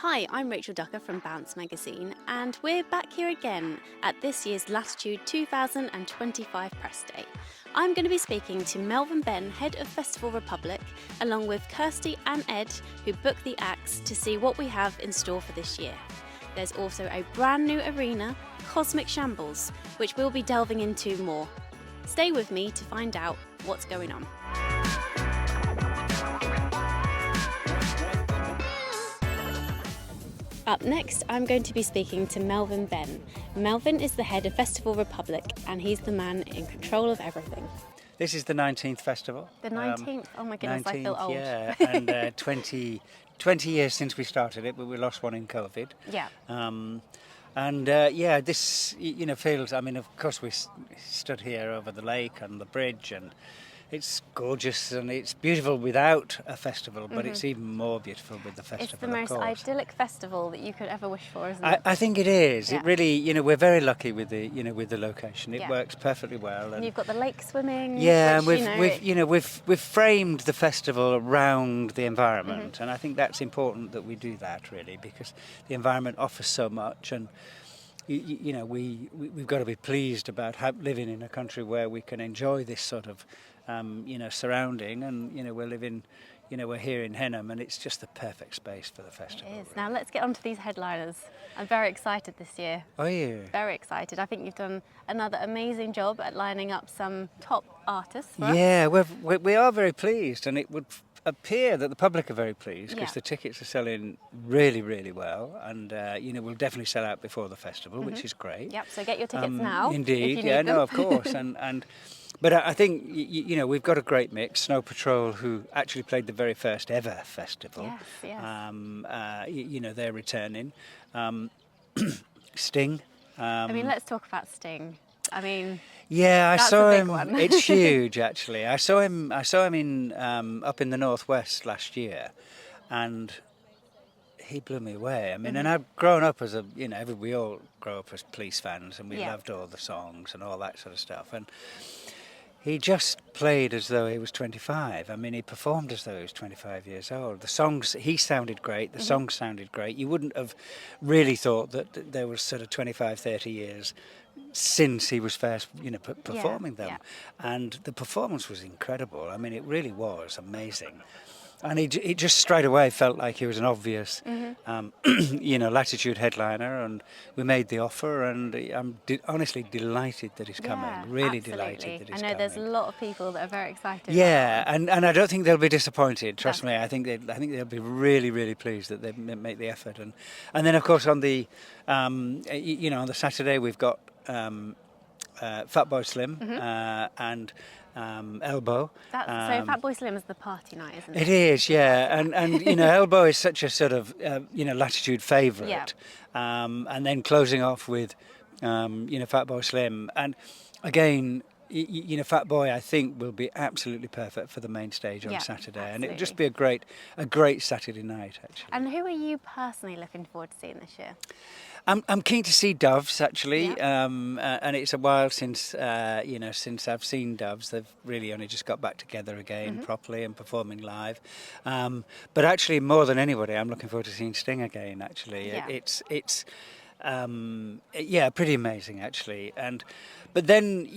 Hi, I'm Rachel Ducker from Bounce magazine, and we're back here again at this year's Latitude 2025 Press Day. I'm going to be speaking to Melvin Benn, head of Festival Republic, along with Kirsty and Ed, who booked the acts, to see what we have in store for this year. There's also a brand new arena, Cosmic Shambles, which we'll be delving into more. Stay with me to find out what's going on. Up next, I'm going to be speaking to Melvin Benn. Melvin is the head of Festival Republic, and he's the man in control of everything. This is the 19th festival. The 19th? Oh my goodness, 19th, I feel old. Yeah, and 20 years since we started it, but we lost one in COVID. Yeah. This, feels, of course we stood here over the lake and the bridge, and it's gorgeous and it's beautiful without a festival, but it's even more beautiful with the festival. It's the most idyllic festival that you could ever wish for, isn't it? I think it is. Yeah. It really, we're very lucky with the location. It works perfectly well. And you've got the lake swimming. Yeah, which, and we've framed the festival around the environment, and I think that's important that we do that really, because the environment offers so much, and we've got to be pleased about living in a country where we can enjoy this sort of surrounding, and we're living, we're here in Henham, and it's just the perfect space for the festival. It is. Really. Now let's get on to these headliners. I'm very excited this year. Are you? Very excited. I think you've done another amazing job at lining up some top artists for us. Yeah, we are very pleased, and it would appear that the public are very pleased because the tickets are selling really, really well, and we'll definitely sell out before the festival, which is great. Yep. So get your tickets now. Indeed. If you need them. No, of course, and. But I think, we've got a great mix. Snow Patrol, who actually played the very first ever festival. Yes. They're returning. Sting. Let's talk about Sting. Yeah, I saw him. One. It's huge, actually. I saw him in up in the northwest last year, and he blew me away. And I've grown up as we all grow up as Police fans, and we loved all the songs and all that sort of stuff. And he just played as though he was 25. He performed as though he was 25 years old. The songs, he sounded great. The songs sounded great. You wouldn't have really thought that there was sort of 25, 30 years since he was first, performing them. Yeah. And the performance was incredible. It really was amazing. And he just straight away felt like he was an obvious, Latitude headliner, and we made the offer, and I'm honestly delighted that he's coming. Really delighted that he's coming. I know there's a lot of people that are very excited. Yeah, and I don't think they'll be disappointed. Trust me, I think they'll be really, really pleased that they make the effort. And then of course on the on the Saturday we've got Fatboy Slim and Elbow. So Fatboy Slim is the party night, isn't it? It is, yeah. And Elbow is such a sort of Latitude favourite. Yeah. And then closing off with Fatboy Slim, and again, Fatboy I think will be absolutely perfect for the main stage on Saturday, absolutely. And it'll just be a great Saturday night actually. And who are you personally looking forward to seeing this year? I'm keen to see Doves actually, and it's a while since I've seen Doves. They've really only just got back together again properly and performing live. But actually, more than anybody, I'm looking forward to seeing Sting again. Actually, it's pretty amazing actually. But then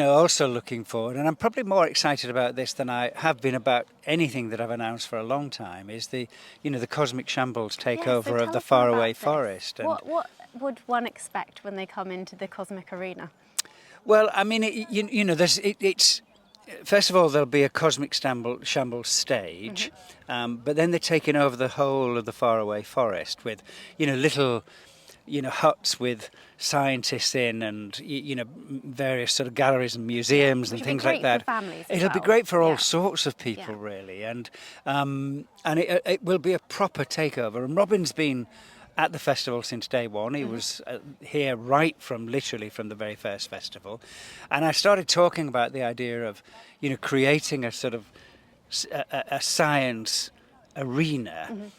also looking forward, and I'm probably more excited about this than I have been about anything that I've announced for a long time, is the the Shambles takeover of the faraway forest. And what would one expect when they come into the Cosmic Arena? Well, it's first of all there'll be a Cosmic Shambles stage, but then they're taking over the whole of the faraway forest with little huts with scientists in, and various sort of galleries and museums and things like that. It'll be great for all sorts of people, really, and it will be a proper takeover. And Robin's been at the festival since day one. He was here literally from the very first festival, and I started talking about the idea of creating a sort of a science arena.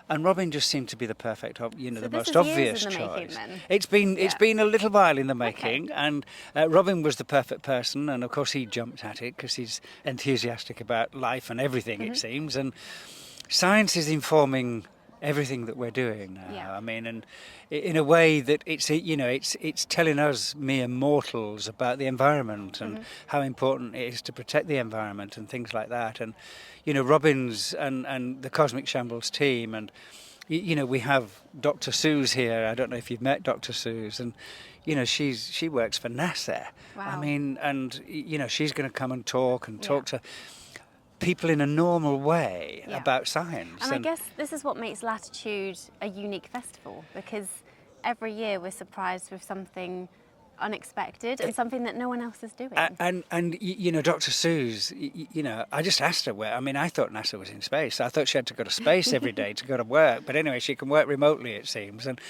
And Robin just seemed to be the perfect, the most obvious choice. It's been a little while in the making, and Robin was the perfect person, and of course he jumped at it because he's enthusiastic about life and everything, it seems. And science is informing everything that we're doing now. Yeah. I mean, and in a way that it's telling us mere mortals about the environment and how important it is to protect the environment and things like that. And Robin's and the Cosmic Shambles team, and we have Dr. Sue's here. I don't know if you've met Dr. Sue's, and she works for NASA. Wow. I mean, and she's going to come and talk to people in a normal way about science. And I guess this is what makes Latitude a unique festival, because every year we're surprised with something unexpected and something that no one else is doing. And Dr. Sue's, I just asked her where. I mean, I thought NASA was in space. I thought she had to go to space every day to go to work. But anyway, she can work remotely, it seems. And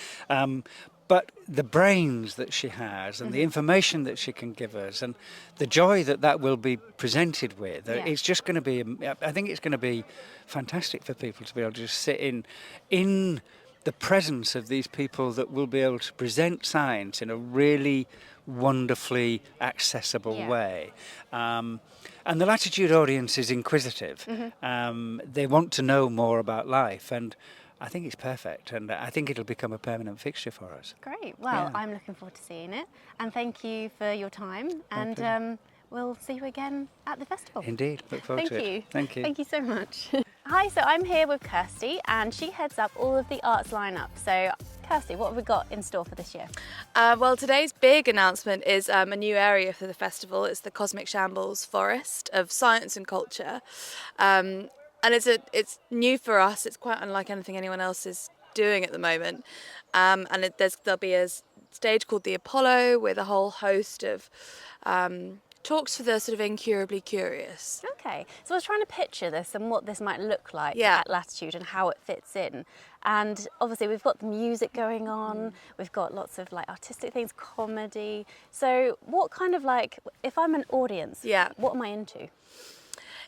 but the brains that she has and the information that she can give us and the joy that will be presented with, it's just going to be, I think it's going to be fantastic for people to be able to just sit in the presence of these people that will be able to present science in a really wonderfully accessible way. And the Latitude audience is inquisitive. They want to know more about life, and I think it's perfect, and I think it'll become a permanent fixture for us. Great. Well, I'm looking forward to seeing it, and thank you for your time, and we'll see you again at the festival. Indeed. Look forward to it. Thank you. Thank you. Thank you so much. Hi, so I'm here with Kirsty, and she heads up all of the arts lineup. So, Kirsty, what have we got in store for this year? Well, today's big announcement is a new area for the festival. It's the Cosmic Shambles Forest of Science and Culture. And it's new for us. It's quite unlike anything anyone else is doing at the moment. And there'll be a stage called the Apollo with a whole host of talks for the sort of incurably curious. Okay, so I was trying to picture this and what this might look like Yeah. at Latitude and how it fits in. And obviously we've got the music going on, we've got lots of like artistic things, comedy. So what kind of like, if I'm an audience, what am I into?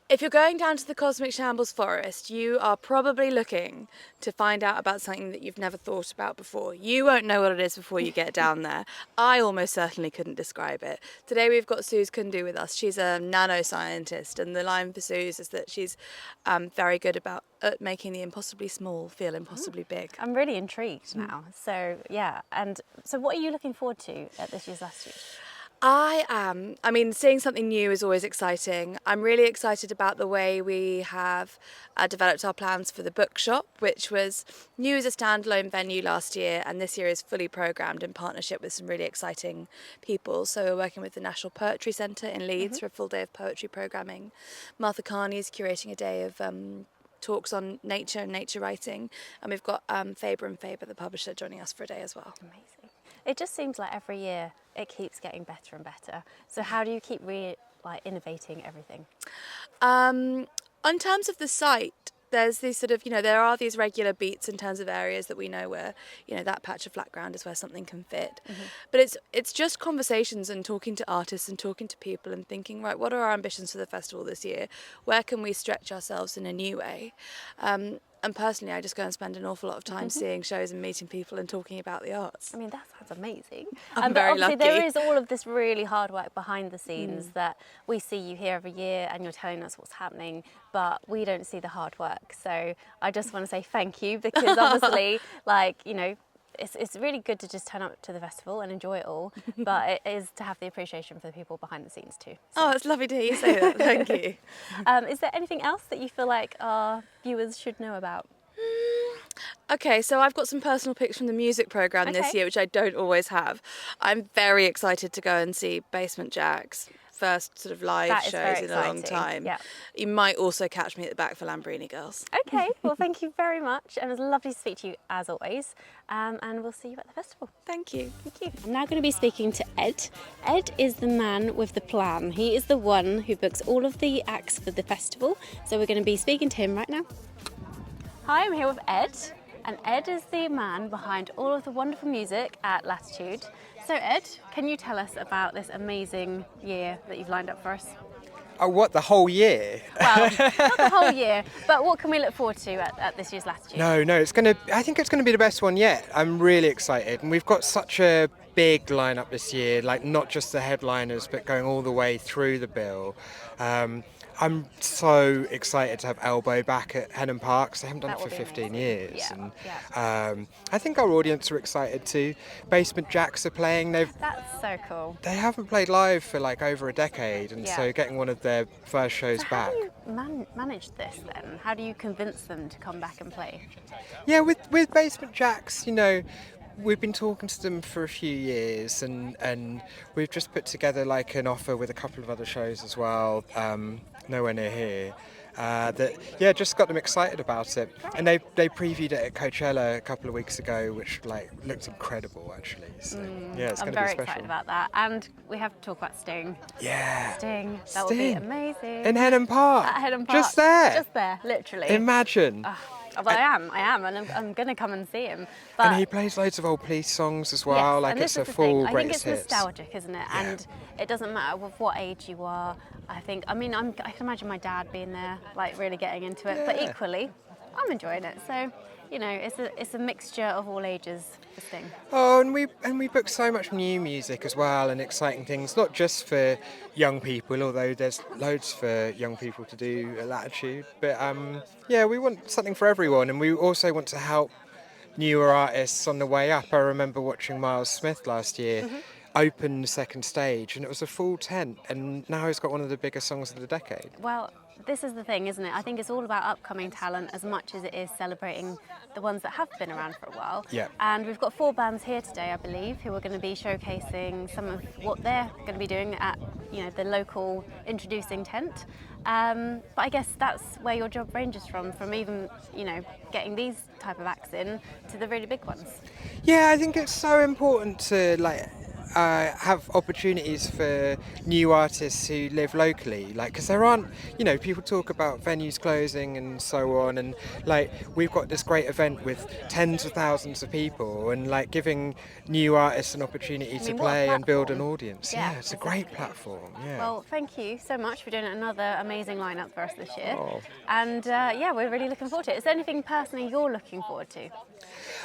If you're going down to the Cosmic Shambles Forest, you are probably looking to find out about something that you've never thought about before. You won't know what it is before you get down there. I almost certainly couldn't describe it. Today we've got Suze Kundu with us. She's a nanoscientist, and the line for Suze is that she's very good at making the impossibly small feel impossibly big. I'm really intrigued now. So yeah, and so what are you looking forward to at this year's Latitude? I am. I mean, seeing something new is always exciting. I'm really excited about the way we have developed our plans for the bookshop, which was new as a standalone venue last year, and this year is fully programmed in partnership with some really exciting people. So we're working with the National Poetry Centre in Leeds for a full day of poetry programming. Martha Carney is curating a day of talks on nature and nature writing, and we've got Faber and Faber, the publisher, joining us for a day as well. Amazing. It just seems like every year it keeps getting better and better. So how do you keep innovating everything? In terms of the site, there's these sort of, there are these regular beats in terms of areas that we know where, that patch of flat ground is where something can fit. But it's just conversations and talking to artists and talking to people and thinking, right, what are our ambitions for the festival this year? Where can we stretch ourselves in a new way? And personally, I just go and spend an awful lot of time seeing shows and meeting people and talking about the arts. I mean, that sounds amazing. I'm but very obviously lucky. there is all of this really hard work behind the scenes that we see you here every year and you're telling us what's happening, but we don't see the hard work. So I just want to say thank you, because obviously, it's really good to just turn up to the festival and enjoy it all, but it is to have the appreciation for the people behind the scenes too. So. Oh, it's lovely to hear you say that. Thank you. Is there anything else that you feel like our viewers should know about? Okay, so I've got some personal picks from the music programme this year, which I don't always have. I'm very excited to go and see Basement Jaxx. First sort of live shows in a long time. Yeah. You might also catch me at the back for Lambrini Girls. Okay, well thank you very much, and it was lovely to speak to you as always, and we'll see you at the festival. Thank you. Thank you. I'm now going to be speaking to Ed. Ed is the man with the plan. He is the one who books all of the acts for the festival, so we're going to be speaking to him right now. Hi, I'm here with Ed, and Ed is the man behind all of the wonderful music at Latitude. So Ed, can you tell us about this amazing year that you've lined up for us? Oh, what, the whole year? Well, not the whole year, but what can we look forward to at this year's Latitude? No, I think it's going to be the best one yet. I'm really excited. And we've got such a big lineup this year, like not just the headliners, but going all the way through the bill. I'm so excited to have Elbow back at Henham Park, 'cause they haven't done That it for will be 15 amazing. years. Yeah, And yeah. I think our audience are excited too. Basement Jacks are playing. That's so cool. They haven't played live for like over a decade, and Yeah. so getting one of their first shows So how back. do you manage this then? How do you convince them to come back and play? Yeah, with Basement Jacks, we've been talking to them for a few years, and we've just put together like an offer with a couple of other shows as well, nowhere near here. That just got them excited about it, and they previewed it at Coachella a couple of weeks ago, which like looked incredible actually. So yeah, it's I'm going to be very special. excited about that. And we have to talk about Sting. Yeah, Sting, that would be Sting. amazing. In Henham Park. At Henham Park. Just there. Just there, literally. Imagine. Well, I am, and I'm going to come and see him. But And he plays loads of old Police songs as well. yes, like and it's this a is the full thing. I think greatest it's hits. nostalgic, isn't it? Yeah. And it doesn't matter with what age you are. I can imagine my dad being there, like really getting into it. But Yeah. equally, I'm enjoying it. So, it's a mixture of all ages for Sting. Oh, and we book so much new music as well, and exciting things, not just for young people, although there's loads for young people to do at Latitude. But we want something for everyone, and we also want to help newer artists on the way up. I remember watching Miles Smith last year open the second stage, and it was a full tent, and now he's got one of the biggest songs of the decade. Well, this is the thing, isn't it? I think it's all about upcoming talent as much as it is celebrating the ones that have been around for a while. Yeah. And we've got 4 bands here today, I believe, who are going to be showcasing some of what they're going to be doing at, the local introducing tent. But I guess that's where your job ranges from even, getting these type of acts in to the really big ones. Yeah, I think it's so important to have opportunities for new artists who live locally, because there aren't, people talk about venues closing and so on, and we've got this great event with tens of thousands of people, and giving new artists an opportunity to what a play and build an platform. audience. Yeah, It's a great platform. Yeah. Well, thank you so much for doing another amazing lineup for us this year. Oh. And we're really looking forward to it. Is there anything personally you're looking forward to?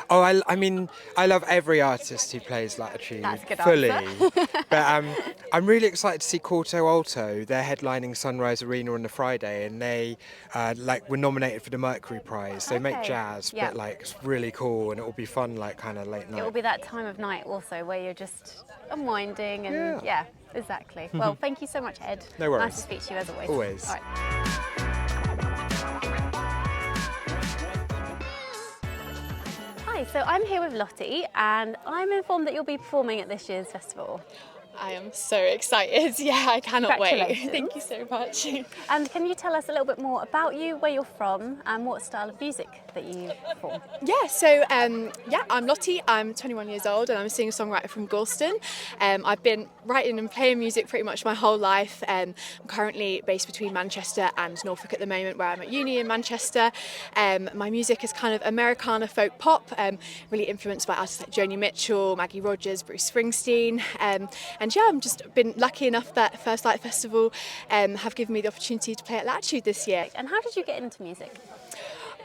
Oh, I mean, I love every artist who plays Latitude That's a good fully. answer. But I'm really excited to see Corto Alto. They're headlining Sunrise Arena on the Friday, and they were nominated for the Mercury Prize. They make Okay. jazz, Yeah. but it's really cool, and it will be fun, kind of late night. It will be that time of night also where you're just unwinding and Yeah. exactly. Well, thank you so much, Ed. No worries. Nice to speak to you as always. Always. All right. Hi, so I'm here with Lottie and I'm informed that you'll be performing at this year's festival. I am so excited. Yeah, I cannot wait. Congratulations. Thank you so much. And can you tell us a little bit more about you, where you're from and what style of music that you perform? Yeah, so I'm Lottie. I'm 21 years old and I'm a singer-songwriter from Galston. I've been writing and playing music pretty much my whole life. I'm currently based between Manchester and Norfolk at the moment, where I'm at uni in Manchester. My music is kind of Americana folk pop, really influenced by artists like Joni Mitchell, Maggie Rogers, Bruce Springsteen. And yeah, I've just been lucky enough that First Light Festival have given me the opportunity to play at Latitude this year. And how did you get into music?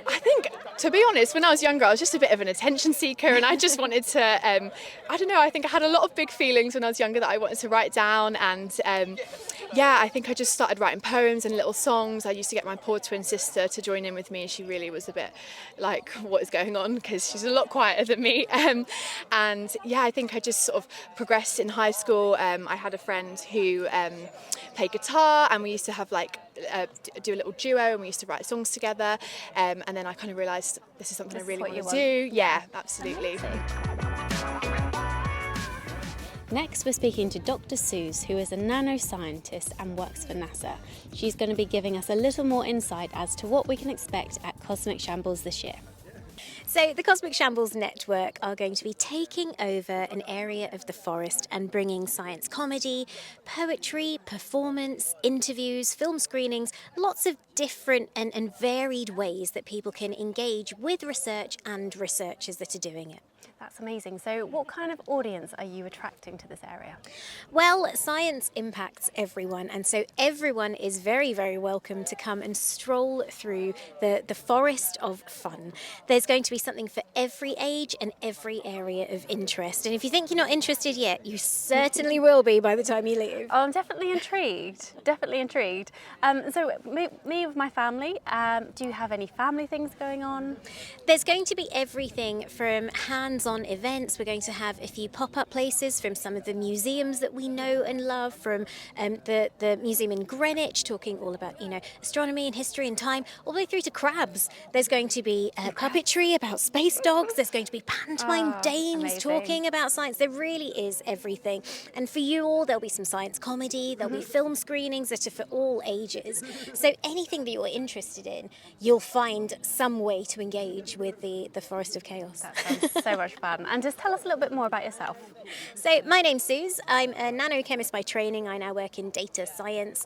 I think, to be honest, when I was younger, I was just a bit of an attention seeker, and I just wanted to, I don't know, I think I had a lot of big feelings when I was younger that I wanted to write down, and I think I just started writing poems and little songs. I used to get my poor twin sister to join in with me, and she really was a bit like, what is going on, because she's a lot quieter than me. I think I just sort of progressed in high school. I had a friend who played guitar, and we used to have do a little duo, and we used to write songs together, and then I kind of realised this is something This I is really what you want to want. do. Yeah, absolutely. Next, we're speaking to Dr. Suze, who is a nanoscientist and works for NASA. She's going to be giving us a little more insight as to what we can expect at Cosmic Shambles this year. So the Cosmic Shambles Network are going to be taking over an area of the forest and bringing science comedy, poetry, performance, interviews, film screenings, lots of different and varied ways that people can engage with research and researchers that are doing it. That's amazing. So what kind of audience are you attracting to this area? Well, science impacts everyone, and so everyone is very, very welcome to come and stroll through the forest of fun. There's going to be something for every age and every area of interest. And if you think you're not interested yet, you certainly will be by the time you leave. Oh, I'm definitely intrigued. Definitely intrigued. So, me with my family, do you have any family things going on? There's going to be everything from hands-on events. We're going to have a few pop-up places from some of the museums that we know and love, from the museum in Greenwich, talking all about, astronomy and history and time, all the way through to crabs. There's going to be puppetry about space dogs. There's going to be pantomime dames amazing. talking about science. There really is everything. And for you all, there'll be some science comedy. There'll be film screenings that are for all ages. So anything that you're interested in, you'll find some way to engage with the Forest of Chaos. That sounds so much fun. And just tell us a little bit more about yourself. So my name's Suze. I'm a nanochemist by training. I now work in data science.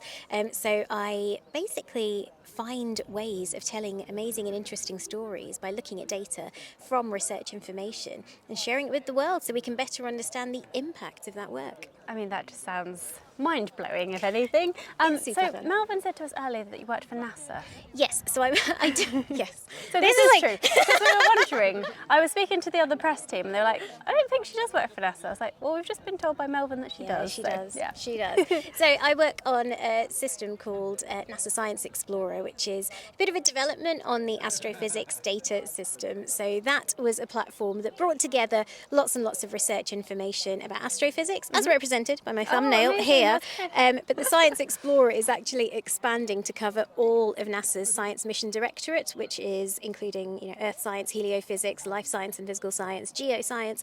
So I basically find ways of telling amazing and interesting stories by looking at data from research information and sharing it with the world so we can better understand the impact of that work. I mean, that just sounds mind-blowing, if anything. It's super So fun. Melvin said to us earlier that you worked for NASA. Yes, so I do. Yes. So this is true. Because we were wondering, I was speaking to the other press team, and they were like, I don't think she does work for NASA. I was like, well, we've just been told by Melvin that she does. She so, does. Yeah. She does. So I work on a system called NASA Science Explorer, which is a bit of a development on the astrophysics data system. So that was a platform that brought together lots and lots of research information about astrophysics, as represented by my thumbnail amazing. here. That's But the Science Explorer is actually expanding to cover all of NASA's Science Mission Directorate, which is including Earth science, heliophysics, life science and physical science, geoscience,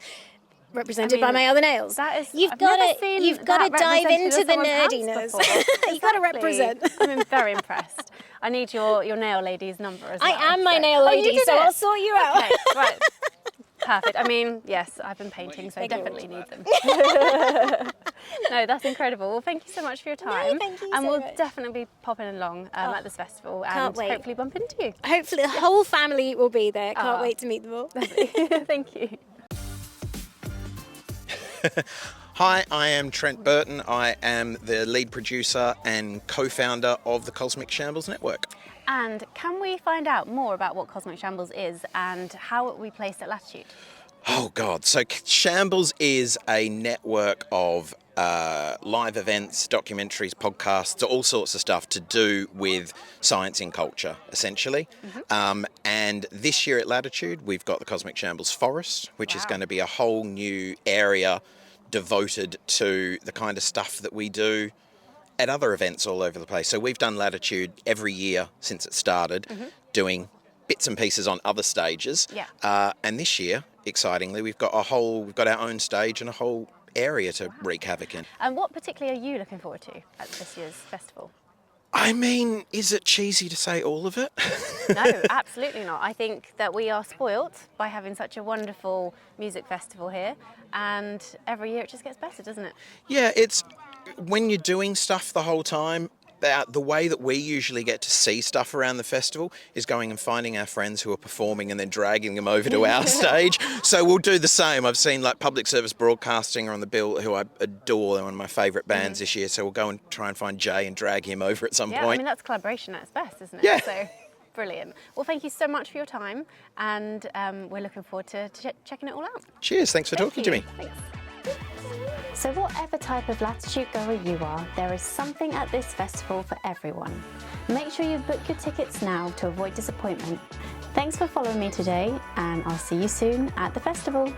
represented by my other nails. That is, You've I've got never to seen you've got to that dive represented into on the someone's hands nerdiness. before. You've got to Exactly. represent. I'm very impressed. I need your nail lady's number as well. I am my so- nail Oh, you lady, did so it? I'll sort you out. Okay, right. Perfect. I mean, yes, I've been painting, so I definitely need them. No, that's incredible. Well, thank you so much for your time. thank you and so we'll much. definitely be popping along at this festival and can't wait. hopefully bump into you. Hopefully the whole family will be there. Can't Oh. wait to meet them all. Thank you. Hi, I am Trent Burton. I am the lead producer and co-founder of the Cosmic Shambles Network. And can we find out more about what Cosmic Shambles is and how we placed at Latitude? Oh God, so Shambles is a network of live events, documentaries, podcasts, all sorts of stuff to do with science in culture, essentially. And this year at Latitude, we've got the Cosmic Shambles Forest, which is going to be a whole new area devoted to the kind of stuff that we do at other events all over the place. So we've done Latitude every year since it started, doing bits and pieces on other stages. Yeah. And this year, excitingly, we've got our own stage and a whole area to wreak havoc in. And what particularly are you looking forward to at this year's festival? I mean, is it cheesy to say all of it? No, absolutely not. I think that we are spoilt by having such a wonderful music festival here, and every year it just gets better, doesn't it? Yeah, it's when you're doing stuff the whole time. The way that we usually get to see stuff around the festival is going and finding our friends who are performing and then dragging them over to our stage. So we'll do the same. I've seen like Public Service Broadcasting are on the bill, who I adore. They're one of my favourite bands this year. So we'll go and try and find Jay and drag him over at some Yeah, point. I mean, that's collaboration at its best, isn't it? Yeah. So, brilliant. Well, thank you so much for your time, and we're looking forward to checking it all out. Cheers. Thanks for talking to me. Thanks. So whatever type of Latitude goer you are, there is something at this festival for everyone. Make sure you book your tickets now to avoid disappointment. Thanks for following me today, and I'll see you soon at the festival.